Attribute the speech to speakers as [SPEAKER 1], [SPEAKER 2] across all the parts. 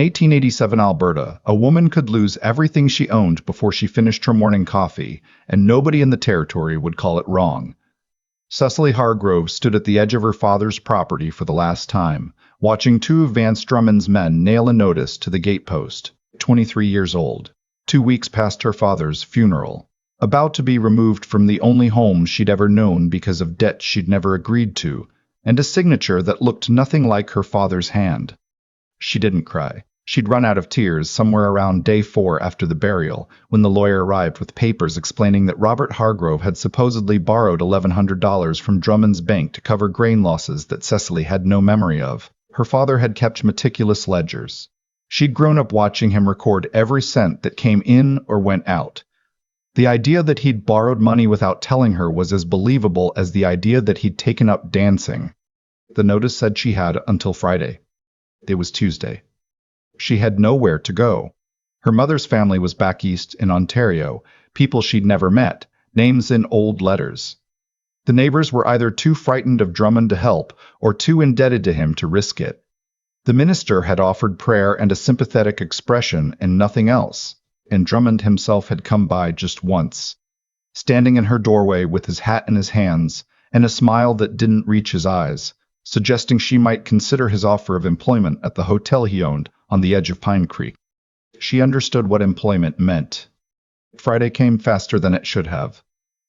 [SPEAKER 1] 1887 Alberta, a woman could lose everything she owned before she finished her morning coffee, and nobody in the territory would call it wrong. Cecily Hargrove stood at the edge of her father's property for the last time, watching two of Vance Drummond's men nail a notice to the gatepost. 23 years old, 2 weeks past her father's funeral, about to be removed from the only home she'd ever known because of debt she'd never agreed to, and a signature that looked nothing like her father's hand. She didn't cry. She'd run out of tears somewhere around day 4 after the burial, when the lawyer arrived with papers explaining that Robert Hargrove had supposedly borrowed $1,100 from Drummond's bank to cover grain losses that Cecily had no memory of. Her father had kept meticulous ledgers. She'd grown up watching him record every cent that came in or went out. The idea that he'd borrowed money without telling her was as believable as the idea that he'd taken up dancing. The notice said she had until Friday. It was Tuesday. She had nowhere to go. Her mother's family was back east in Ontario, people she'd never met, names in old letters. The neighbors were either too frightened of Drummond to help or too indebted to him to risk it. The minister had offered prayer and a sympathetic expression and nothing else, and Drummond himself had come by just once, standing in her doorway with his hat in his hands and a smile that didn't reach his eyes, suggesting she might consider his offer of employment at the hotel he owned on the edge of Pine Creek. She understood what employment meant. Friday came faster than it should have.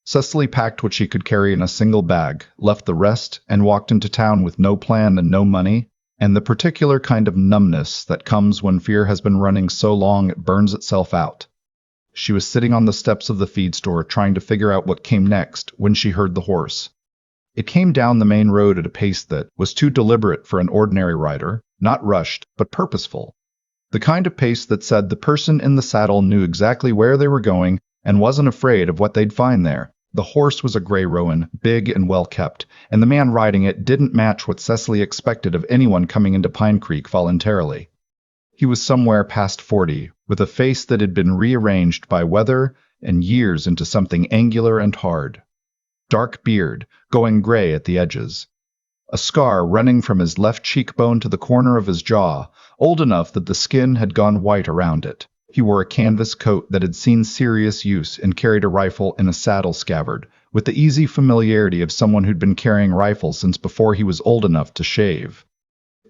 [SPEAKER 1] Cecily packed what she could carry in a single bag, left the rest, and walked into town with no plan and no money, and the particular kind of numbness that comes when fear has been running so long it burns itself out. She was sitting on the steps of the feed store trying to figure out what came next when she heard the horse. It came down the main road at a pace that was too deliberate for an ordinary rider, not rushed, but purposeful. The kind of pace that said the person in the saddle knew exactly where they were going and wasn't afraid of what they'd find there. The horse was a gray roan, big and well kept, and the man riding it didn't match what Cecily expected of anyone coming into Pine Creek voluntarily. He was somewhere past 40, with a face that had been rearranged by weather and years into something angular and hard. Dark beard, going gray at the edges. A scar running from his left cheekbone to the corner of his jaw, old enough that the skin had gone white around it. He wore a canvas coat that had seen serious use and carried a rifle in a saddle scabbard, with the easy familiarity of someone who'd been carrying rifles since before he was old enough to shave.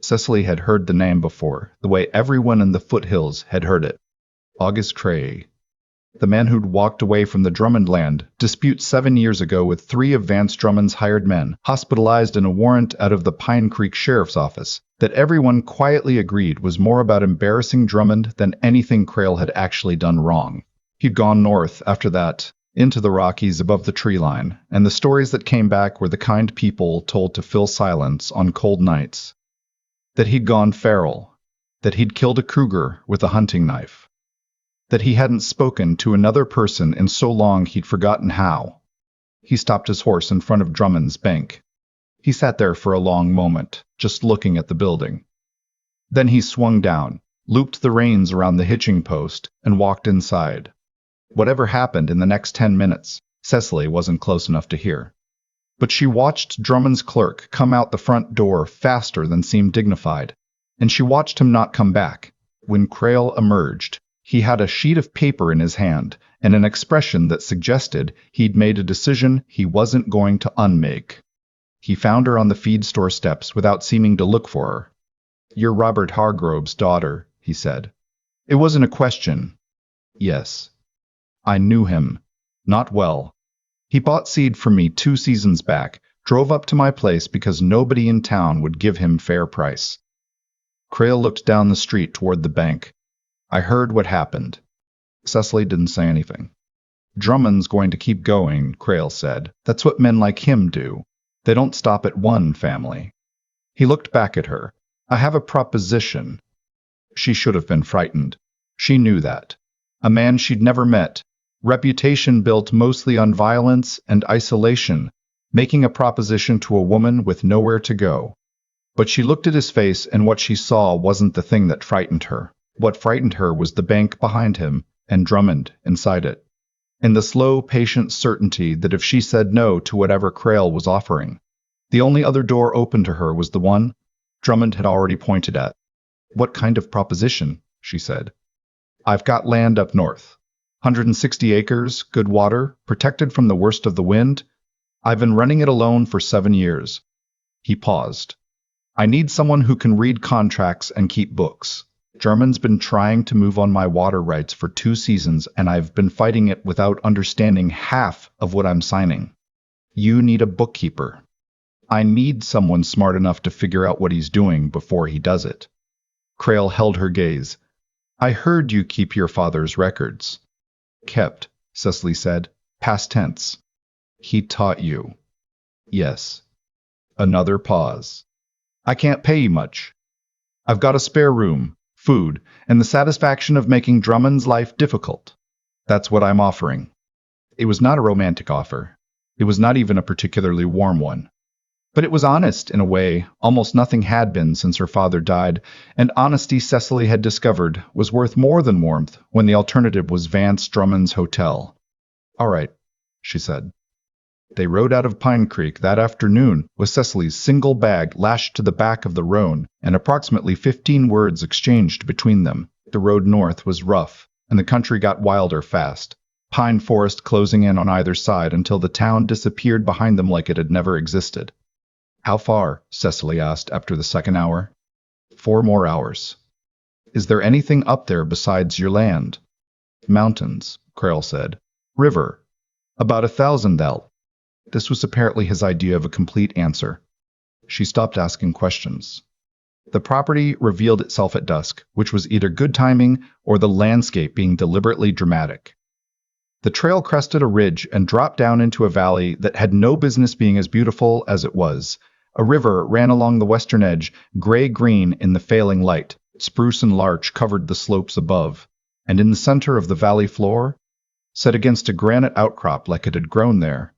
[SPEAKER 1] Cecily had heard the name before, the way everyone in the foothills had heard it. August Cray. The man who'd walked away from the Drummond land dispute 7 years ago with 3 of Vance Drummond's hired men, hospitalized in a warrant out of the Pine Creek Sheriff's Office, that everyone quietly agreed was more about embarrassing Drummond than anything Crail had actually done wrong. He'd gone north after that, into the Rockies above the tree line, and the stories that came back were the kind people told to fill silence on cold nights. That he'd gone feral, that he'd killed a cougar with a hunting knife, that he hadn't spoken to another person in so long he'd forgotten how. He stopped his horse in front of Drummond's bank. He sat there for a long moment, just looking at the building. Then he swung down, looped the reins around the hitching post, and walked inside. Whatever happened in the next 10 minutes, Cecily wasn't close enough to hear. But she watched Drummond's clerk come out the front door faster than seemed dignified, and she watched him not come back. When Crail emerged, he had a sheet of paper in his hand and an expression that suggested he'd made a decision he wasn't going to unmake. He found her on the feed store steps without seeming to look for her. "You're Robert Hargrove's daughter," he said. It wasn't a question. Yes. I knew him. Not well. He bought seed from me 2 seasons back, drove up to my place because nobody in town would give him fair price. Crail looked down the street toward the bank. I heard what happened. Cecily didn't say anything. Drummond's going to keep going, Crail said. That's what men like him do. They don't stop at one family. He looked back at her. I have a proposition. She should have been frightened. She knew that. A man she'd never met, reputation built mostly on violence and isolation, making a proposition to a woman with nowhere to go. But she looked at his face, and what she saw wasn't the thing that frightened her. What frightened her was the bank behind him and Drummond inside it, and the slow, patient certainty that if she said no to whatever Crail was offering, the only other door open to her was the one Drummond had already pointed at. What kind of proposition? She said. I've got land up north. 160 acres, good water, protected from the worst of the wind. I've been running it alone for 7 years. He paused. I need someone who can read contracts and keep books. German's been trying to move on my water rights for 2 seasons, and I've been fighting it without understanding half of what I'm signing. You need a bookkeeper. I need someone smart enough to figure out what he's doing before he does it. Crail held her gaze. I heard you keep your father's records. Kept, Cecily said. Past tense. He taught you. Yes. Another pause. I can't pay you much. I've got a spare room, food, and the satisfaction of making Drummond's life difficult. That's what I'm offering. It was not a romantic offer. It was not even a particularly warm one. But it was honest in a way almost nothing had been since her father died, and honesty, Cecily had discovered, was worth more than warmth when the alternative was Vance Drummond's hotel. All right, she said. They rode out of Pine Creek that afternoon with Cecily's single bag lashed to the back of the roan and approximately 15 words exchanged between them. The road north was rough, and the country got wilder fast, pine forest closing in on either side until the town disappeared behind them like it had never existed. How far? Cecily asked after the second hour. 4 more hours. Is there anything up there besides your land? Mountains, Crail said. River. About 1,000 el. This was apparently his idea of a complete answer. She stopped asking questions. The property revealed itself at dusk, which was either good timing or the landscape being deliberately dramatic. The trail crested a ridge and dropped down into a valley that had no business being as beautiful as it was. A river ran along the western edge, gray-green in the failing light. Spruce and larch covered the slopes above, and in the center of the valley floor, set against a granite outcrop like it had grown there,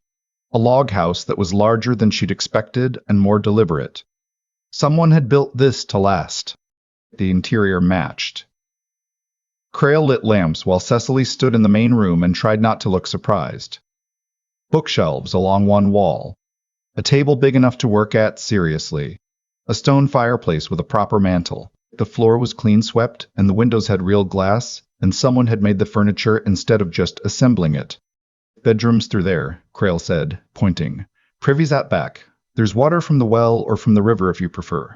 [SPEAKER 1] a log house that was larger than she'd expected and more deliberate. Someone had built this to last. The interior matched. Crail lit lamps while Cecily stood in the main room and tried not to look surprised. Bookshelves along one wall. A table big enough to work at seriously. A stone fireplace with a proper mantel. The floor was clean swept, and the windows had real glass, and someone had made the furniture instead of just assembling it. Bedrooms through there, Crail said, pointing. Privy's at back. There's water from the well or from the river if you prefer.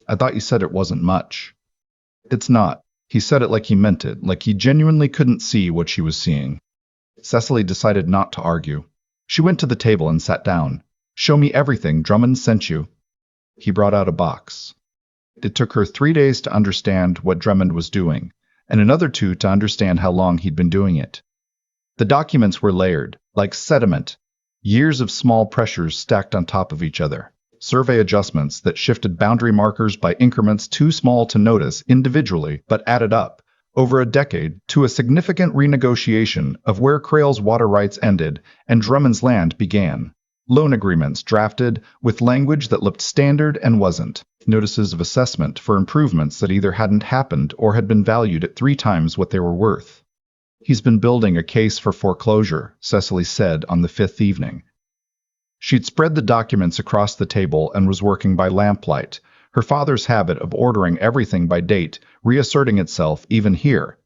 [SPEAKER 1] I thought you said it wasn't much. It's not. He said it like he meant it, like he genuinely couldn't see what she was seeing. Cecily decided not to argue. She went to the table and sat down. Show me everything Drummond sent you. He brought out a box. It took her 3 days to understand what Drummond was doing, and another 2 to understand how long he'd been doing it. The documents were layered, like sediment, years of small pressures stacked on top of each other. Survey adjustments that shifted boundary markers by increments too small to notice individually, but added up, over a decade, to a significant renegotiation of where Crail's water rights ended and Drummond's land began. Loan agreements drafted with language that looked standard and wasn't. Notices of assessment for improvements that either hadn't happened or had been valued at 3 times what they were worth. He's been building a case for foreclosure, Cecily said on the 5th evening. She'd spread the documents across the table and was working by lamplight, her father's habit of ordering everything by date reasserting itself even here.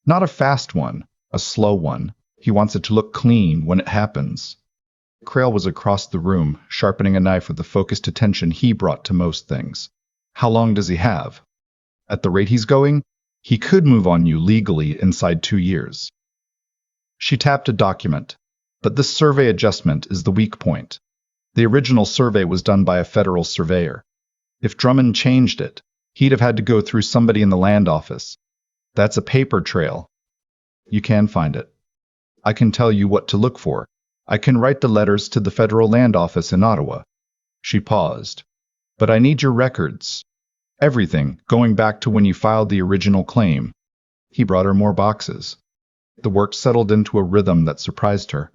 [SPEAKER 1] Not a fast one, a slow one. He wants it to look clean when it happens. Crail was across the room, sharpening a knife with the focused attention he brought to most things. How long does he have? At the rate he's going, he could move on you legally inside 2 years. She tapped a document. But this survey adjustment is the weak point. The original survey was done by a federal surveyor. If Drummond changed it, he'd have had to go through somebody in the land office. That's a paper trail. You can find it. I can tell you what to look for. I can write the letters to the federal land office in Ottawa. She paused. But I need your records. Everything, going back to when you filed the original claim. He brought her more boxes. The work settled into a rhythm that surprised her.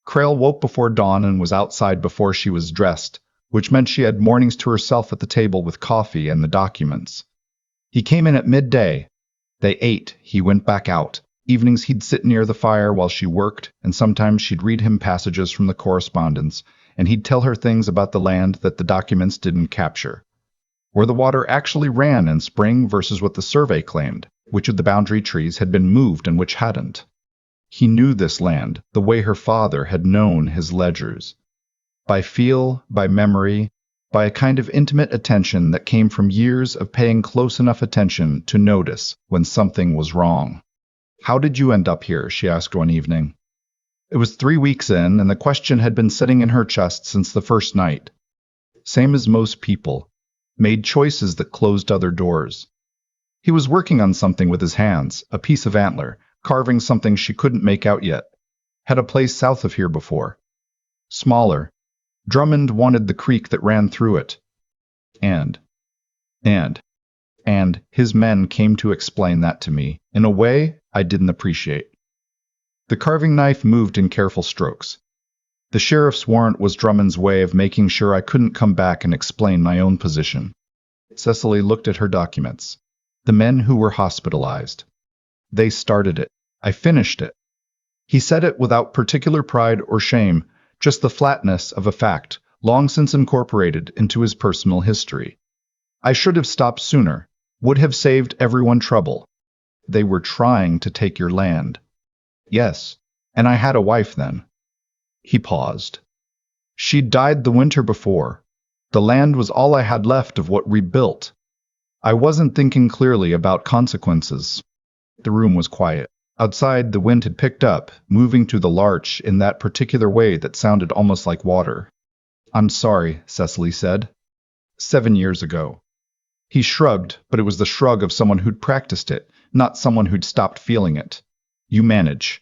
[SPEAKER 1] Crail woke before dawn and was outside before she was dressed, which meant she had mornings to herself at the table with coffee and the documents. He came in at midday. They ate. He went back out. Evenings he'd sit near the fire while she worked, and sometimes she'd read him passages from the correspondence, and he'd tell her things about the land that the documents didn't capture. where the water actually ran in spring versus what the survey claimed, which of the boundary trees had been moved and which hadn't. He knew this land the way her father had known his ledgers. By feel, by memory, by a kind of intimate attention that came from years of paying close enough attention to notice when something was wrong. "How did you end up here?" she asked one evening. It was 3 weeks in, and the question had been sitting in her chest since the first night. Same as most people, made choices that closed other doors. He was working on something with his hands, a piece of antler, carving something she couldn't make out yet. Had a place south of here before. Smaller. Drummond wanted the creek that ran through it. And his men came to explain that to me, in a way I didn't appreciate. The carving knife moved in careful strokes. The sheriff's warrant was Drummond's way of making sure I couldn't come back and explain my own position. Cecily looked at her documents. The men who were hospitalized. They started it. I finished it. He said it without particular pride or shame, just the flatness of a fact, long since incorporated into his personal history. I should have stopped sooner, would have saved everyone trouble. They were trying to take your land. Yes, and I had a wife then. He paused. She'd died the winter before. The land was all I had left of what rebuilt. I wasn't thinking clearly about consequences. The room was quiet. Outside, the wind had picked up, moving to the larch in that particular way that sounded almost like water. "I'm sorry," Cecily said. 7 years ago. He shrugged, but it was the shrug of someone who'd practiced it, not someone who'd stopped feeling it. "You manage."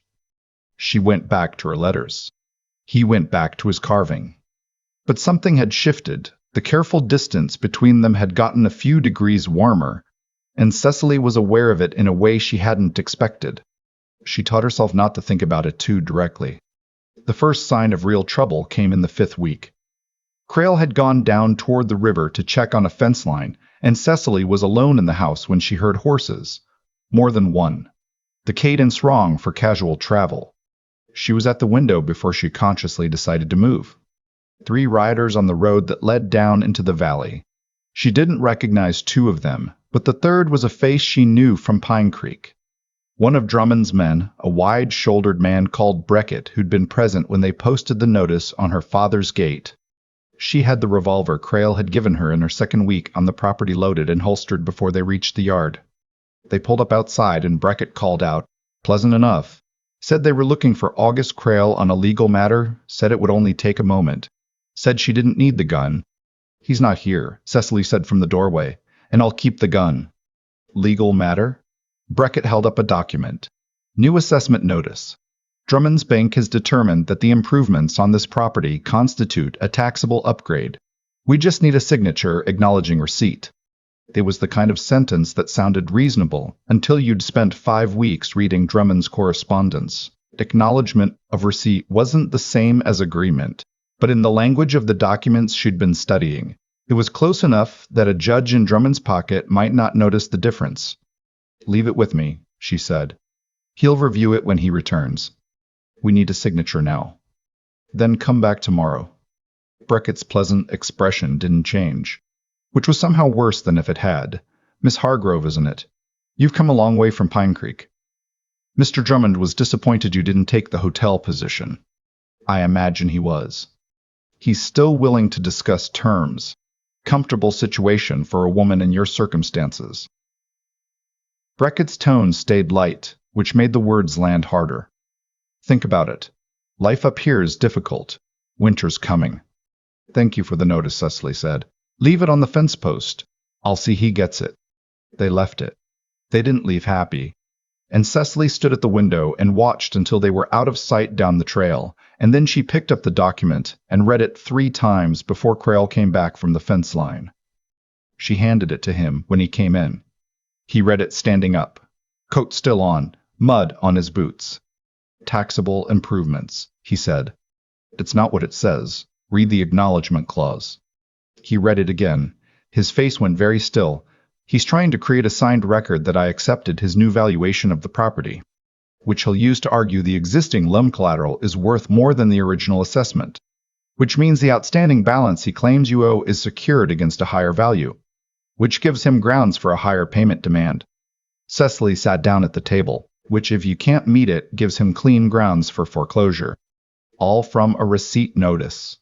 [SPEAKER 1] She went back to her letters. He went back to his carving. But something had shifted. The careful distance between them had gotten a few degrees warmer, and Cecily was aware of it in a way she hadn't expected. She taught herself not to think about it too directly. The first sign of real trouble came in the 5th week. Crail had gone down toward the river to check on a fence line, and Cecily was alone in the house when she heard horses. More than one. The cadence wrong for casual travel. She was at the window before she consciously decided to move. 3 riders on the road that led down into the valley. She didn't recognize 2 of them, but the third was a face she knew from Pine Creek. One of Drummond's men, a wide-shouldered man called Breckett, who'd been present when they posted the notice on her father's gate. She had the revolver Crail had given her in her 2nd week on the property loaded and holstered before they reached the yard. They pulled up outside and Breckett called out, "Pleasant enough." Said they were looking for August Crail on a legal matter, said it would only take a moment. Said she didn't need the gun. "He's not here," Cecily said from the doorway, "and I'll keep the gun." Legal matter? Breckett held up a document. New assessment notice. Drummond's bank has determined that the improvements on this property constitute a taxable upgrade. We just need a signature acknowledging receipt. It was the kind of sentence that sounded reasonable until you'd spent 5 weeks reading Drummond's correspondence. Acknowledgement of receipt wasn't the same as agreement, but in the language of the documents she'd been studying, it was close enough that a judge in Drummond's pocket might not notice the difference. "Leave it with me," she said. "He'll review it when he returns. We need a signature now. Then come back tomorrow." Breckett's pleasant expression didn't change, which was somehow worse than if it had. "Miss Hargrove, isn't it? You've come a long way from Pine Creek. Mr. Drummond was disappointed you didn't take the hotel position." "I imagine he was. He's still willing to discuss terms. Comfortable situation for a woman in your circumstances." Breckett's tone stayed light, which made the words land harder. "Think about it. Life up here is difficult. Winter's coming." "Thank you for the notice," Cecily said. "Leave it on the fence post. I'll see he gets it." They left it. They didn't leave happy. And Cecily stood at the window and watched until they were out of sight down the trail, and then she picked up the document and read it 3 times before Crail came back from the fence line. She handed it to him when he came in. He read it standing up, coat still on, mud on his boots. "Taxable improvements," he said. "It's not what it says. Read the acknowledgement clause." He read it again. His face went very still. "He's trying to create a signed record that I accepted his new valuation of the property, which he'll use to argue the existing loan collateral is worth more than the original assessment, which means the outstanding balance he claims you owe is secured against a higher value. which gives him grounds for a higher payment demand. Cecily sat down at the table, which if you can't meet it, gives him clean grounds for foreclosure. All from a receipt notice.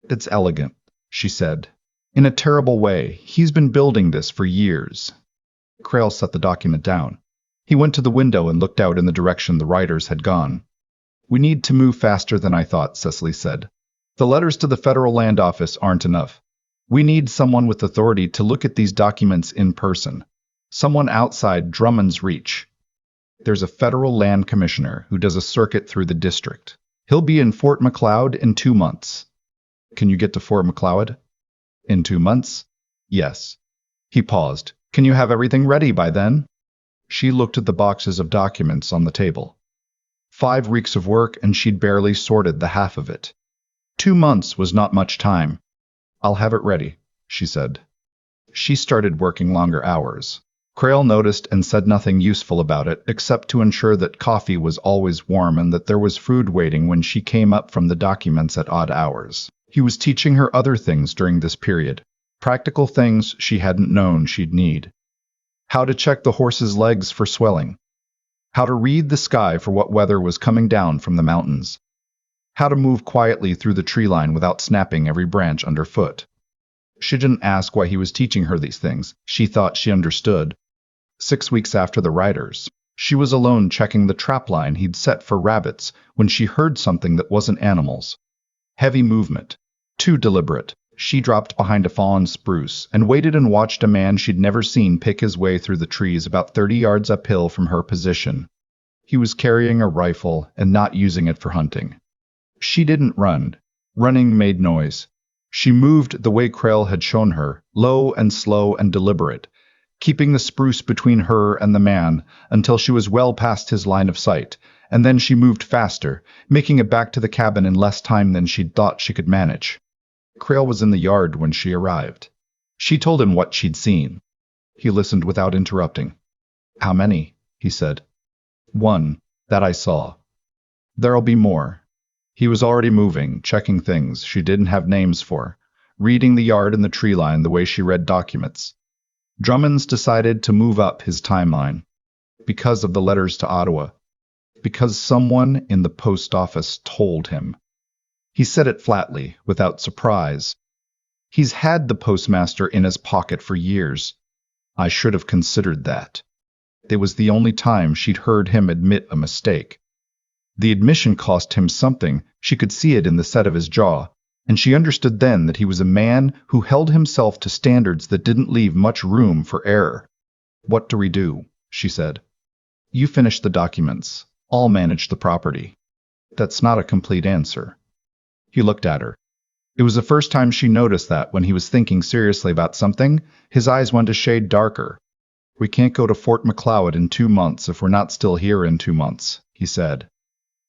[SPEAKER 1] It's elegant, she said. In a terrible way, he's been building this for years. Crail set the document down. He went to the window and looked out in the direction the writers had gone. We need to move faster than I thought, Cecily said. The letters to the federal land office aren't enough. We need someone with authority to look at these documents in person. Someone outside Drummond's reach. There's a federal land commissioner who does a circuit through the district. He'll be in Fort McLeod in 2 months. Can you get to Fort McLeod? In 2 months? Yes. He paused. Can you have everything ready by then? She looked at the boxes of documents on the table. 5 weeks of work, and she'd barely sorted the half of it. 2 months was not much time. I'll have it ready, she said. She started working longer hours. Crail noticed and said nothing useful about it, except to ensure that coffee was always warm and that there was food waiting when she came up from the documents at odd hours. He was teaching her other things during this period, practical things she hadn't known she'd need. How to check the horse's legs for swelling. How to read the sky for what weather was coming down from the mountains. How to move quietly through the tree line without snapping every branch underfoot. She didn't ask why he was teaching her these things. She thought she understood. 6 weeks after the writers, she was alone checking the trap line he'd set for rabbits when she heard something that wasn't animals. Heavy movement. Too deliberate. She dropped behind a fallen spruce and waited and watched a man she'd never seen pick his way through the trees about 30 yards uphill from her position. He was carrying a rifle and not using it for hunting. She didn't run. Running made noise. She moved the way Crail had shown her, low and slow and deliberate, keeping the spruce between her and the man until she was well past his line of sight, and then she moved faster, making it back to the cabin in less time than she'd thought she could manage. Crail was in the yard when she arrived. She told him what she'd seen. He listened without interrupting. How many? He said. 1, that I saw. There'll be more. He was already moving, checking things she didn't have names for, reading the yard and the tree line the way she read documents. Drummond's decided to move up his timeline. Because of the letters to Ottawa. Because someone in the post office told him. He said it flatly, without surprise. He's had the postmaster in his pocket for years. I should have considered that. It was the only time she'd heard him admit a mistake. The admission cost him something. She could see it in the set of his jaw, and she understood then that he was a man who held himself to standards that didn't leave much room for error. What do we do? She said. You finish the documents. I'll manage the property. That's not a complete answer. He looked at her. It was the first time she noticed that when he was thinking seriously about something, his eyes went a shade darker. We can't go to Fort McLeod in 2 months if we're not still here in 2 months, he said.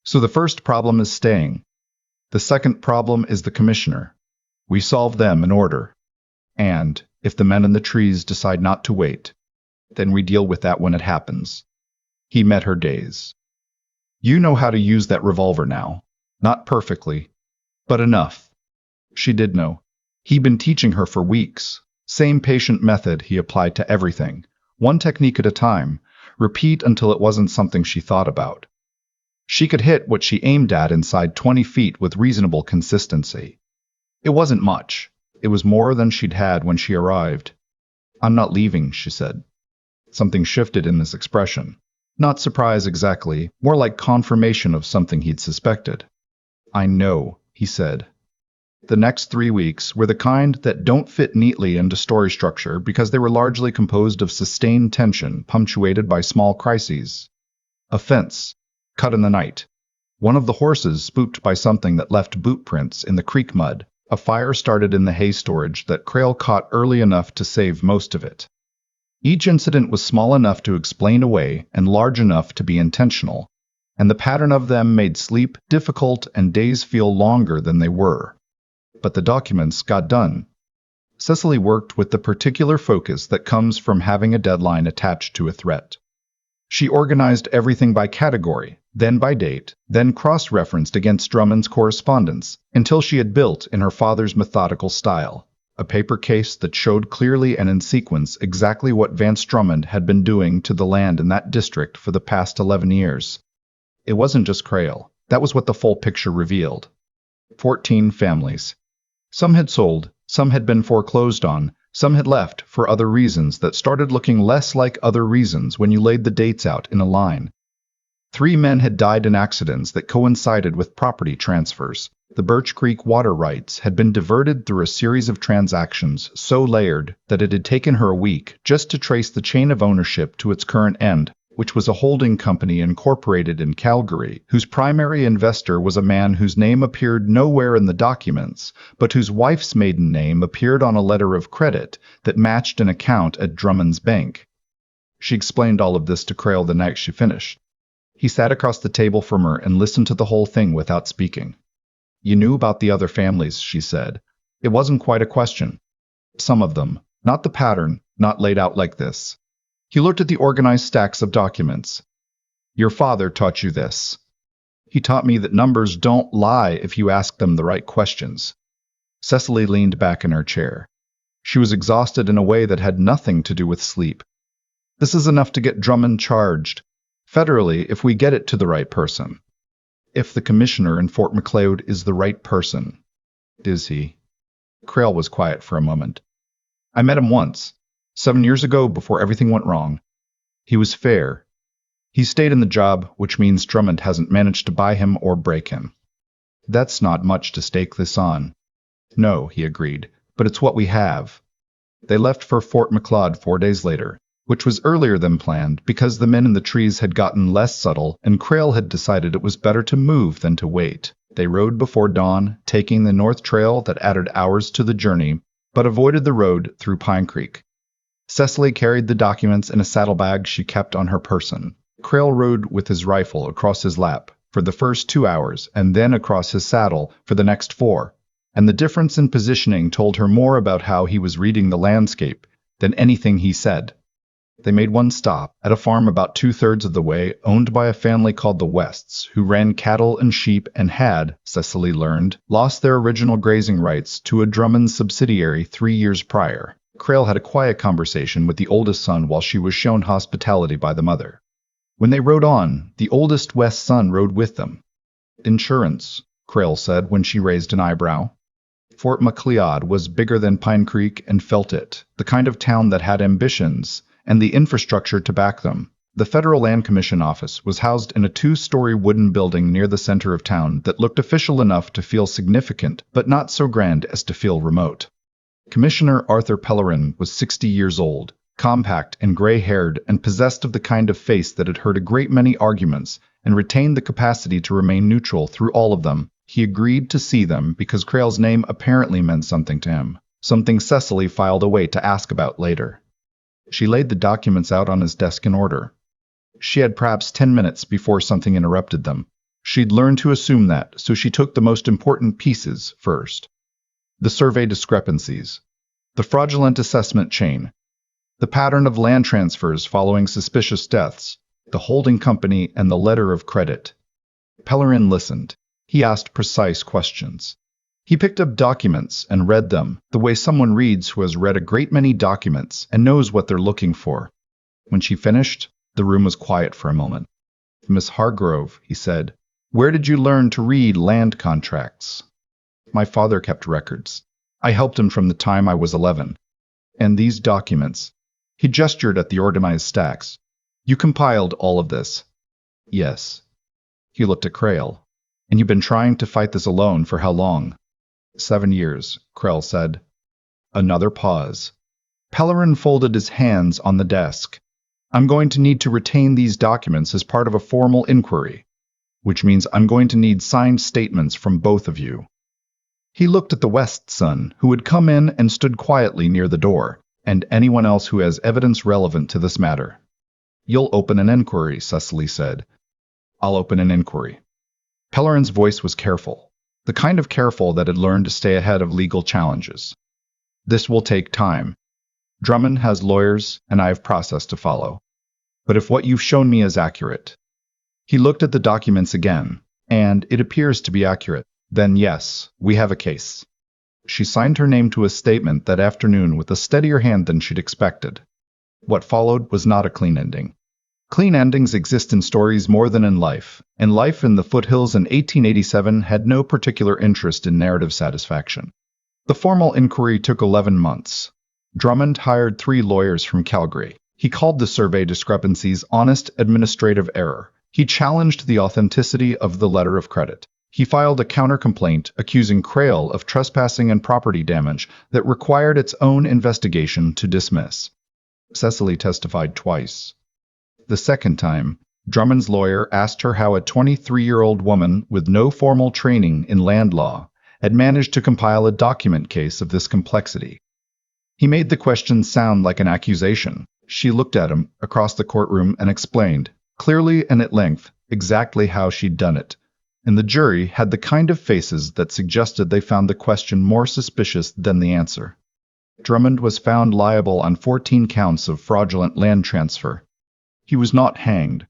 [SPEAKER 1] So the first problem is staying. The second problem is the commissioner. We solve them in order. And, if the men in the trees decide not to wait, then we deal with that when it happens. He met her gaze. You know how to use that revolver now. Not perfectly, but enough. She did know. He'd been teaching her for weeks. Same patient method he applied to everything. One technique at a time. Repeat until it wasn't something she thought about. She could hit what she aimed at inside 20 feet with reasonable consistency. It wasn't much. It was more than she'd had when she arrived. I'm not leaving, she said. Something shifted in his expression. Not surprise exactly, more like confirmation of something he'd suspected. I know, he said. The next 3 weeks were the kind that don't fit neatly into story structure because they were largely composed of sustained tension punctuated by small crises. A fence. Cut in the night. One of the horses spooked by something that left boot prints in the creek mud. A fire started in the hay storage that Crail caught early enough to save most of it. Each incident was small enough to explain away and large enough to be intentional, and the pattern of them made sleep difficult and days feel longer than they were. But the documents got done. Cecily worked with the particular focus that comes from having a deadline attached to a threat. She organized everything by category, then by date, then cross-referenced against Drummond's correspondence, until she had built in her father's methodical style a paper case that showed clearly and in sequence exactly what Vance Drummond had been doing to the land in that district for the past 11 years. It wasn't just Crail. That was what the full picture revealed. 14 families. Some had sold, some had been foreclosed on, some had left for other reasons that started looking less like other reasons when you laid the dates out in a line. 3 men had died in accidents that coincided with property transfers. The Birch Creek water rights had been diverted through a series of transactions so layered that it had taken her a week just to trace the chain of ownership to its current end, which was a holding company incorporated in Calgary, whose primary investor was a man whose name appeared nowhere in the documents, but whose wife's maiden name appeared on a letter of credit that matched an account at Drummond's bank. She explained all of this to Crail the night she finished. He sat across the table from her and listened to the whole thing without speaking. You knew about the other families, she said. It wasn't quite a question. Some of them, not the pattern, not laid out like this. He looked at the organized stacks of documents. Your father taught you this. He taught me that numbers don't lie if you ask them the right questions. Cecily leaned back in her chair. She was exhausted in a way that had nothing to do with sleep. This is enough to get Drummond charged. Federally, if we get it to the right person. If the commissioner in Fort Macleod is the right person. Is he? Crail was quiet for a moment. I met him once, 7 years ago before everything went wrong. He was fair. He stayed in the job, which means Drummond hasn't managed to buy him or break him. That's not much to stake this on. No, he agreed, but it's what we have. They left for Fort Macleod 4 days later, which was earlier than planned because the men in the trees had gotten less subtle and Crail had decided it was better to move than to wait. They rode before dawn, taking the north trail that added hours to the journey, but avoided the road through Pine Creek. Cecily carried the documents in a saddlebag she kept on her person. Crail rode with his rifle across his lap for the first 2 hours and then across his saddle for the next 4, and the difference in positioning told her more about how he was reading the landscape than anything he said. They made one stop at a farm about 2/3 of the way owned by a family called the Wests, who ran cattle and sheep and had, Cecily learned, lost their original grazing rights to a Drummond subsidiary 3 years prior. Crail had a quiet conversation with the oldest son while she was shown hospitality by the mother. When they rode on, the oldest West son rode with them. Insurance, Crail said when she raised an eyebrow. Fort Macleod was bigger than Pine Creek and felt it, the kind of town that had ambitions and the infrastructure to back them. The Federal Land Commission office was housed in a 2-story wooden building near the center of town that looked official enough to feel significant, but not so grand as to feel remote. Commissioner Arthur Pellerin was 60 years old, compact and gray-haired, and possessed of the kind of face that had heard a great many arguments and retained the capacity to remain neutral through all of them. He agreed to see them because Crail's name apparently meant something to him, something Cecily filed away to ask about later. She laid the documents out on his desk in order. She had perhaps 10 minutes before something interrupted them. She'd learned to assume that, so she took the most important pieces first. The survey discrepancies, the fraudulent assessment chain, the pattern of land transfers following suspicious deaths, the holding company, and the letter of credit. Pellerin listened. He asked precise questions. He picked up documents and read them, the way someone reads who has read a great many documents and knows what they're looking for. When she finished, the room was quiet for a moment. Miss Hargrove, he said, where did you learn to read land contracts? My father kept records. I helped him from the time I was 11. And these documents. He gestured at the organized stacks. You compiled all of this? Yes. He looked at Crail. And you've been trying to fight this alone for how long? 7 years, Crail said. Another pause. Pellerin folded his hands on the desk. I'm going to need to retain these documents as part of a formal inquiry, which means I'm going to need signed statements from both of you. He looked at the West son, who had come in and stood quietly near the door, and anyone else who has evidence relevant to this matter. You'll open an inquiry, Cecily said. I'll open an inquiry. Pellerin's voice was careful, the kind of careful that had learned to stay ahead of legal challenges. This will take time. Drummond has lawyers, and I have process to follow. But if what you've shown me is accurate. He looked at the documents again, and it appears to be accurate. Then yes, we have a case. She signed her name to a statement that afternoon with a steadier hand than she'd expected. What followed was not a clean ending. Clean endings exist in stories more than in life, and life in the foothills in 1887 had no particular interest in narrative satisfaction. The formal inquiry took 11 months. Drummond hired 3 lawyers from Calgary. He called the survey discrepancies honest administrative error. He challenged the authenticity of the letter of credit. He filed a counter-complaint accusing Crail of trespassing and property damage that required its own investigation to dismiss. Cecily testified twice. The second time, Drummond's lawyer asked her how a 23-year-old woman with no formal training in land law had managed to compile a document case of this complexity. He made the question sound like an accusation. She looked at him across the courtroom and explained, clearly and at length, exactly how she'd done it. And the jury had the kind of faces that suggested they found the question more suspicious than the answer. Drummond was found liable on 14 counts of fraudulent land transfer. He was not hanged.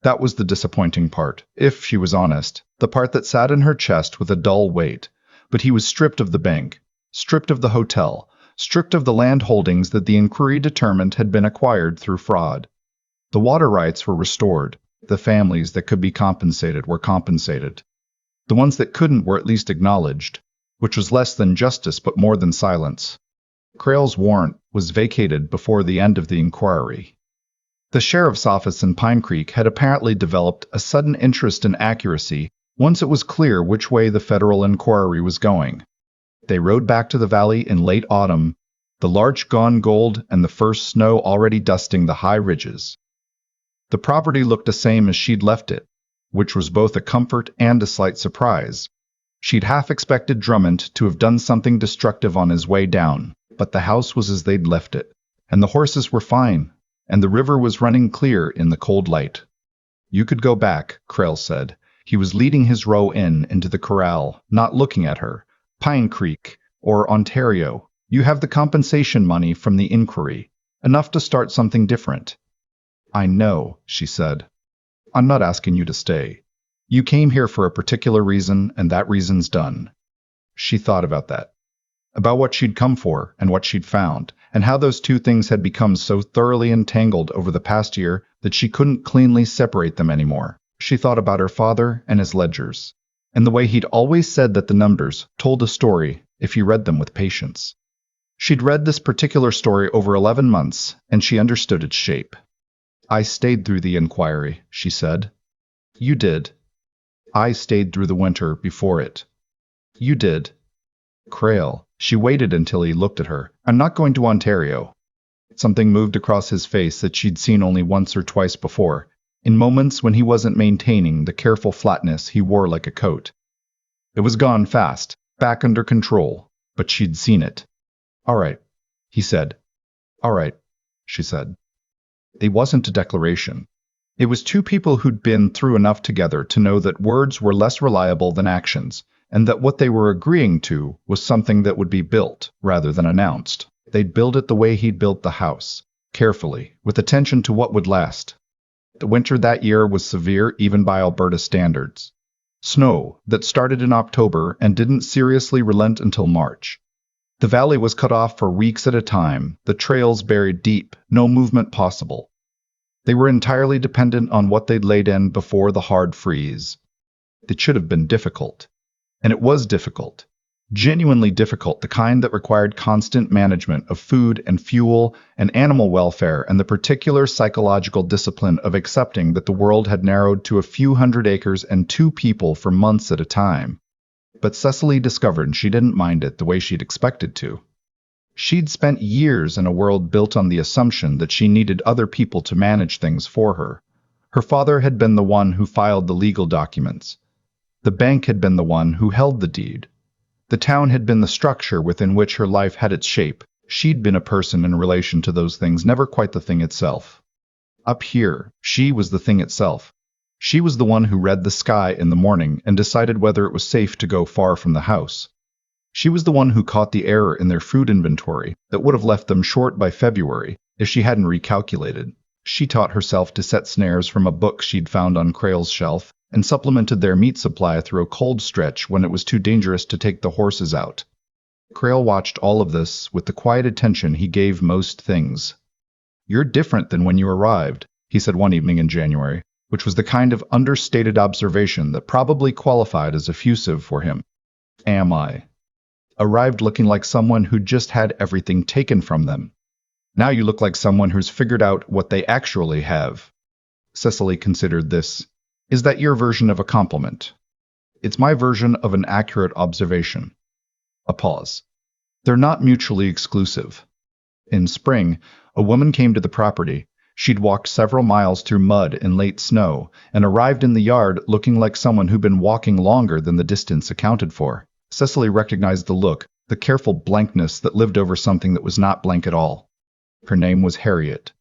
[SPEAKER 1] That was the disappointing part, if she was honest, the part that sat in her chest with a dull weight. But he was stripped of the bank, stripped of the hotel, stripped of the land holdings that the inquiry determined had been acquired through fraud. The water rights were restored. The families that could be compensated were compensated. The ones that couldn't were at least acknowledged, which was less than justice but more than silence. Crail's warrant was vacated before the end of the inquiry. The sheriff's office in Pine Creek had apparently developed a sudden interest in accuracy once it was clear which way the federal inquiry was going. They rode back to the valley in late autumn, the larch gone gold and the first snow already dusting the high ridges. The property looked the same as she'd left it, which was both a comfort and a slight surprise. She'd half expected Drummond to have done something destructive on his way down, but the house was as they'd left it, and the horses were fine, and the river was running clear in the cold light. You could go back, Crail said. He was leading his row into the corral, not looking at her. Pine Creek, or Ontario. You have the compensation money from the inquiry, enough to start something different. I know, she said. I'm not asking you to stay. You came here for a particular reason, and that reason's done. She thought about that. About what she'd come for, and what she'd found, and how those two things had become so thoroughly entangled over the past year that she couldn't cleanly separate them anymore. She thought about her father and his ledgers, and the way he'd always said that the numbers told a story if you read them with patience. She'd read this particular story over 11 months, and she understood its shape. I stayed through the inquiry, she said. You did. I stayed through the winter before it. You did. Crail. She waited until he looked at her. I'm not going to Ontario. Something moved across his face that she'd seen only once or twice before, in moments when he wasn't maintaining the careful flatness he wore like a coat. It was gone fast, back under control, but she'd seen it. All right, he said. All right, she said. It wasn't a declaration. It was two people who'd been through enough together to know that words were less reliable than actions, and that what they were agreeing to was something that would be built rather than announced. They'd build it the way he'd built the house, carefully, with attention to what would last. The winter that year was severe even by Alberta standards. Snow that started in October and didn't seriously relent until March. The valley was cut off for weeks at a time, the trails buried deep, no movement possible. They were entirely dependent on what they'd laid in before the hard freeze. It should have been difficult. And it was difficult. Genuinely difficult, the kind that required constant management of food and fuel and animal welfare and the particular psychological discipline of accepting that the world had narrowed to a few hundred acres and 2 people for months at a time. But Cecily discovered she didn't mind it the way she'd expected to. She'd spent years in a world built on the assumption that she needed other people to manage things for her. Her father had been the one who filed the legal documents. The bank had been the one who held the deed. The town had been the structure within which her life had its shape. She'd been a person in relation to those things, never quite the thing itself. Up here, she was the thing itself. She was the one who read the sky in the morning and decided whether it was safe to go far from the house. She was the one who caught the error in their food inventory that would have left them short by February if she hadn't recalculated. She taught herself to set snares from a book she'd found on Crail's shelf and supplemented their meat supply through a cold stretch when it was too dangerous to take the horses out. Crail watched all of this with the quiet attention he gave most things. "You're different than when you arrived," he said one evening in January, which was the kind of understated observation that probably qualified as effusive for him. "Am I? Arrived looking like someone who just had everything taken from them. Now you look like someone who's figured out what they actually have." Cecily considered this. "Is that your version of a compliment?" "It's my version of an accurate observation." A pause. "They're not mutually exclusive." In spring, a woman came to the property. She'd walked several miles through mud and late snow, and arrived in the yard looking like someone who'd been walking longer than the distance accounted for. Cecily recognized the look, the careful blankness that lived over something that was not blank at all. Her name was Harriet.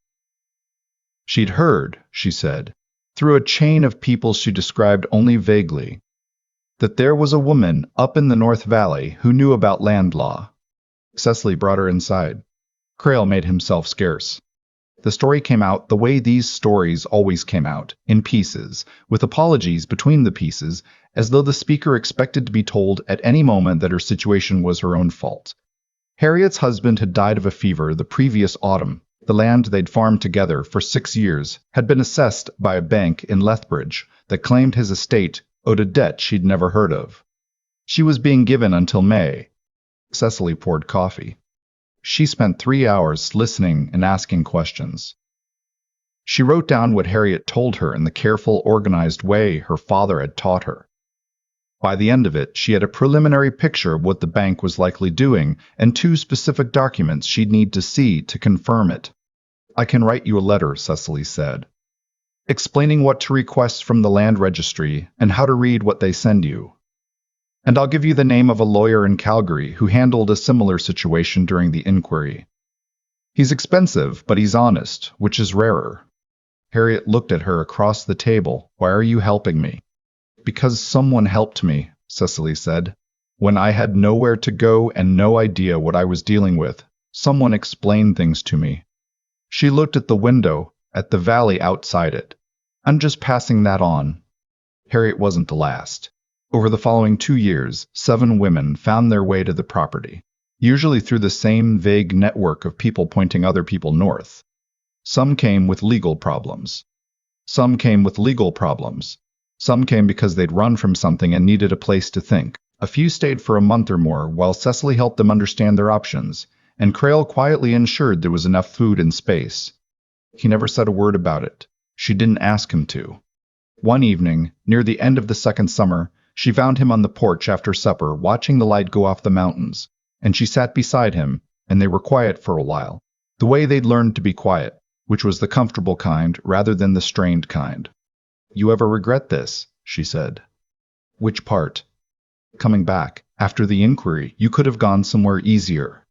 [SPEAKER 1] She'd heard, she said, through a chain of people she described only vaguely, that there was a woman up in the North Valley who knew about land law. Cecily brought her inside. Crail made himself scarce. The story came out the way these stories always came out, in pieces, with apologies between the pieces, as though the speaker expected to be told at any moment that her situation was her own fault. Harriet's husband had died of a fever the previous autumn. The land they'd farmed together for 6 years had been assessed by a bank in Lethbridge that claimed his estate owed a debt she'd never heard of. She was being given until May. Cecily poured coffee. She spent 3 hours listening and asking questions. She wrote down what Harriet told her in the careful, organized way her father had taught her. By the end of it, she had a preliminary picture of what the bank was likely doing and 2 specific documents she'd need to see to confirm it. "I can write you a letter," Cecily said, "explaining what to request from the land registry and how to read what they send you. And I'll give you the name of a lawyer in Calgary who handled a similar situation during the inquiry. He's expensive, but he's honest, which is rarer." Harriet looked at her across the table. "Why are you helping me?" "Because someone helped me," Cecily said. "When I had nowhere to go and no idea what I was dealing with, someone explained things to me." She looked at the window, at the valley outside it. "I'm just passing that on." Harriet wasn't the last. Over the following 2 years, 7 women found their way to the property, usually through the same vague network of people pointing other people north. Some came with legal problems. Some came because they'd run from something and needed a place to think. A few stayed for a month or more while Cecily helped them understand their options, and Crail quietly ensured there was enough food and space. He never said a word about it. She didn't ask him to. One evening, near the end of the second summer, she found him on the porch after supper, watching the light go off the mountains, and she sat beside him, and they were quiet for a while, the way they'd learned to be quiet, which was the comfortable kind rather than the strained kind. "You ever regret this?" she said. "Which part?" "Coming back. After the inquiry, you could have gone somewhere easier."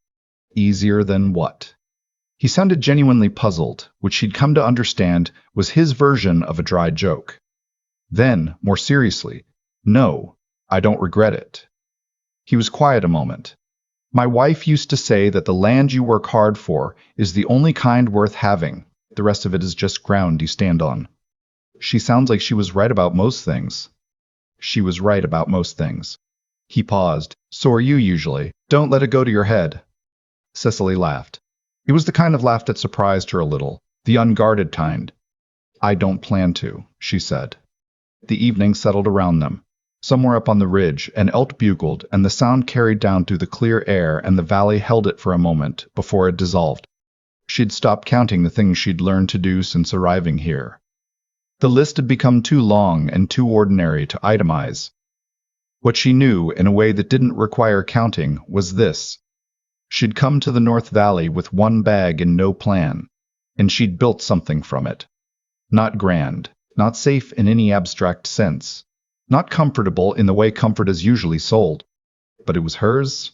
[SPEAKER 1] "Easier than what?" He sounded genuinely puzzled, which she'd come to understand was his version of a dry joke. Then, more seriously, "No, I don't regret it." He was quiet a moment. "My wife used to say that the land you work hard for is the only kind worth having. The rest of it is just ground you stand on." She sounds like she was right about most things. She was right about most things. He paused. "So are you usually. Don't let it go to your head." Cecily laughed. It was the kind of laugh that surprised her a little, the unguarded kind. "I don't plan to," she said. The evening settled around them. Somewhere up on the ridge, an elk bugled, and the sound carried down through the clear air, and the valley held it for a moment before it dissolved. She'd stopped counting the things she'd learned to do since arriving here. The list had become too long and too ordinary to itemize. What she knew, in a way that didn't require counting, was this. She'd come to the North Valley with 1 bag and no plan, and she'd built something from it. Not grand, not safe in any abstract sense, not comfortable in the way comfort is usually sold, but it was hers.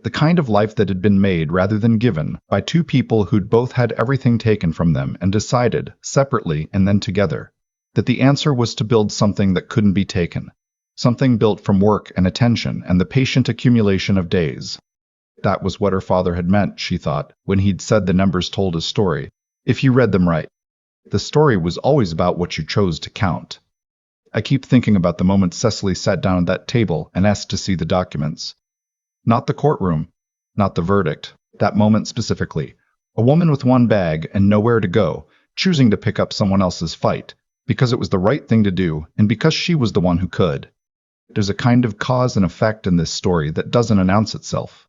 [SPEAKER 1] The kind of life that had been made rather than given by 2 people who'd both had everything taken from them and decided, separately and then together, that the answer was to build something that couldn't be taken, something built from work and attention and the patient accumulation of days. That was what her father had meant, she thought, when he'd said the numbers told his story, if you read them right. The story was always about what you chose to count. I keep thinking about the moment Cecily sat down at that table and asked to see the documents. Not the courtroom, not the verdict, that moment specifically. A woman with one bag and nowhere to go, choosing to pick up someone else's fight, because it was the right thing to do and because she was the one who could. There's a kind of cause and effect in this story that doesn't announce itself.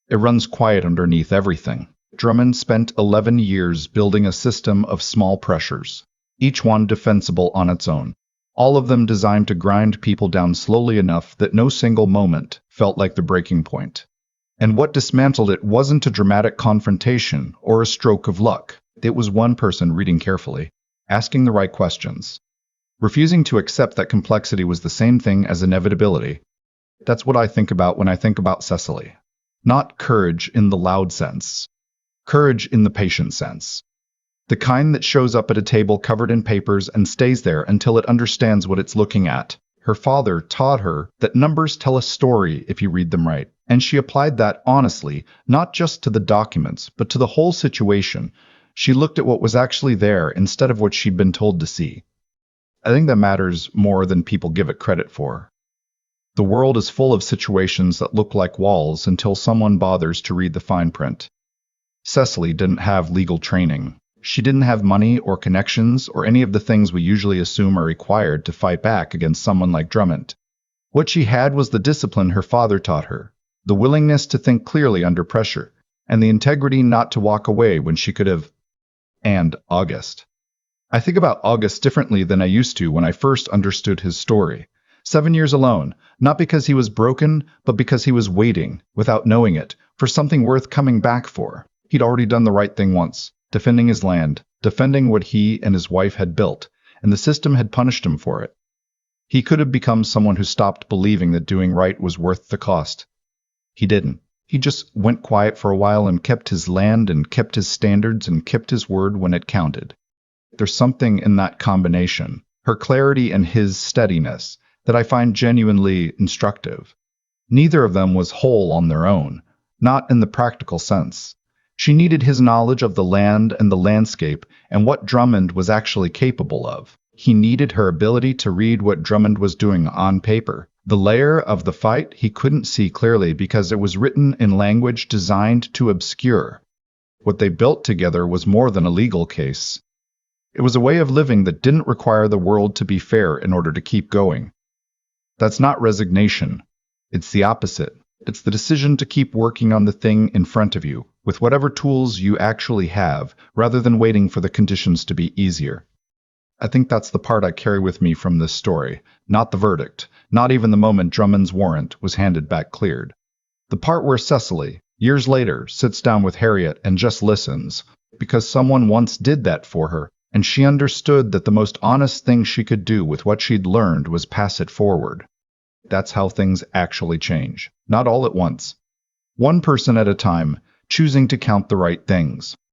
[SPEAKER 1] It runs quiet underneath everything. Drummond spent 11 years building a system of small pressures, each one defensible on its own, all of them designed to grind people down slowly enough that no single moment felt like the breaking point. And what dismantled it wasn't a dramatic confrontation or a stroke of luck. It was one person reading carefully, asking the right questions, refusing to accept that complexity was the same thing as inevitability. That's what I think about when I think about Cecily. Not courage in the loud sense. Courage in the patient sense. The kind that shows up at a table covered in papers and stays there until it understands what it's looking at. Her father taught her that numbers tell a story if you read them right, and she applied that honestly, not just to the documents, but to the whole situation. She looked at what was actually there instead of what she'd been told to see. I think that matters more than people give it credit for. The world is full of situations that look like walls until someone bothers to read the fine print. Cecily didn't have legal training. She didn't have money or connections or any of the things we usually assume are required to fight back against someone like Drummond. What she had was the discipline her father taught her, the willingness to think clearly under pressure, and the integrity not to walk away when she could have. And August. I think about August differently than I used to when I first understood his story. 7 years alone, not because he was broken, but because he was waiting, without knowing it, for something worth coming back for. He'd already done the right thing once, defending his land, defending what he and his wife had built, and the system had punished him for it. He could have become someone who stopped believing that doing right was worth the cost. He didn't. He just went quiet for a while and kept his land and kept his standards and kept his word when it counted. There's something in that combination, her clarity and his steadiness, that I find genuinely instructive. Neither of them was whole on their own, not in the practical sense. She needed his knowledge of the land and the landscape and what Drummond was actually capable of. He needed her ability to read what Drummond was doing on paper. The layer of the fight he couldn't see clearly because it was written in language designed to obscure. What they built together was more than a legal case. It was a way of living that didn't require the world to be fair in order to keep going. That's not resignation. It's the opposite. It's the decision to keep working on the thing in front of you, with whatever tools you actually have, rather than waiting for the conditions to be easier. I think that's the part I carry with me from this story, not the verdict, not even the moment Drummond's warrant was handed back cleared. The part where Cecily, years later, sits down with Harriet and just listens, because someone once did that for her, and she understood that the most honest thing she could do with what she'd learned was pass it forward. That's how things actually change, not all at once. One person at a time, choosing to count the right things.